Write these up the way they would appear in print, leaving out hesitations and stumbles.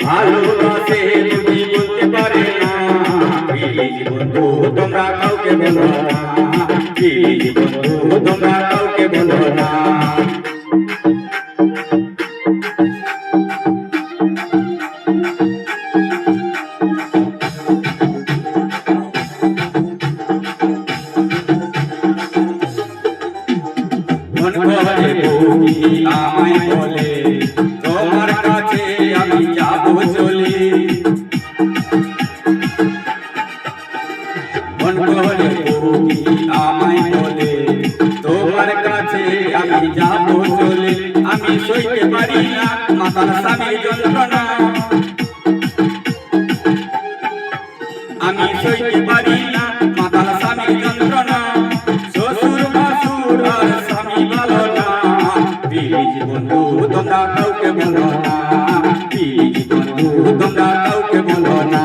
ভালোবাসে যদি বলতে পারে না প্লিজ বন্ধু তোমরা কাউকে বলো না, প্লিজ বন্ধু তোমরা কাউকে বলো না। মন করে বউটি আমায় বলে তোমার কাছে আমি যাবো চলে, মন করে বউটি আমায় বলে তোমার কাছে আমি যাবো চলে। আমি সইতে পারি না মাতার স্বামীর যন্ত্রণা, আমি সইতে পারি না মাতার স্বামীর যন্ত্রণা। শ্বশুর ভাসুর আর স্বামী ভালো না, প্লিজ বন্ধু তোমরা কাউকে বলো না, প্লিজ বন্ধু তোমরা কাউকে বলো না।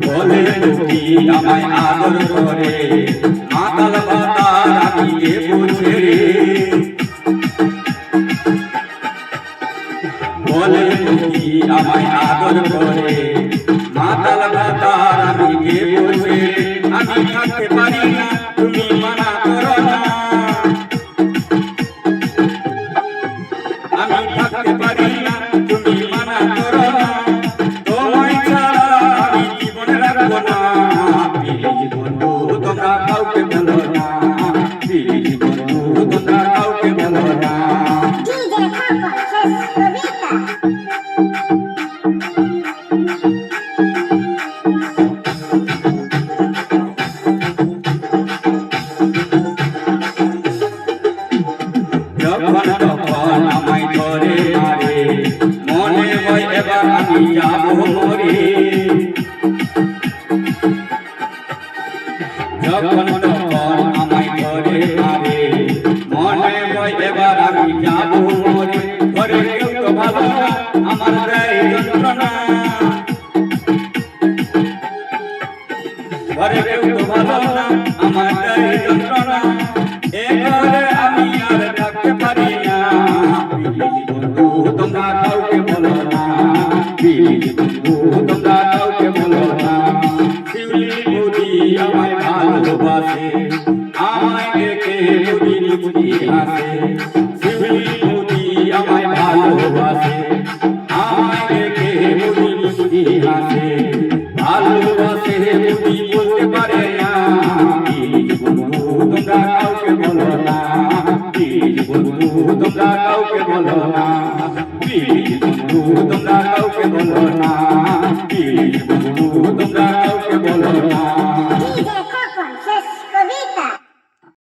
বলে লোকি আমায় আদর করে মাতাল ভাতার আমি দেবো ছেড়ে, বলে লোকি আমায় আদর করে মাতাল ভাতার আমি দেবো ছেড়ে। আমি থাকতে পারি না তুমি মানা করো না, আমি থাকতে পারি না তুমি মানা করো না। তোমায় ছাড়া আমি জীবন রাখবো না, প্লিজ বন্ধু তোমরা কাউকে বলো না, প্লিজ বন্ধু তোমরা কাউকে বলো না। যখন তখন আমায় ধরে মারে মনে হয় এবার আমি যাবো মরে, যখন তখন আমায় ধরে মারে মনে হয় এবার আমি যাবো মরে। ঘরে কেউ তো ভালো না আমার দেয় যন্ত্রণা, ঘরে কেউ তো ভালো না আমার দেয় যন্ত্রণা। এ ঘরে আমি আর থাকতে পারি না, প্লিজ বন্ধু তোমরা কাউকে বলো না, প্লিজ বন্ধু তোমরা কাউকে বলো না। শিউলি বুঝি আমায় ভালোবাসে আমায় দেখে বুঝি মুচকি হাসে, শিউলি বুঝি আমায় ভালোবাসে আমায় দেখে বুঝি মুচকি হাসে। ভালোবাসে বুঝি বলতে পারে না, প্লিজ বন্ধু তোমরা কাউকে বলো না, প্লিজ বন্ধু তোমরা কাউকে বলো না, প্লিজ বন্ধু তোমরা কাউকে বলো না, প্লিজ বন্ধু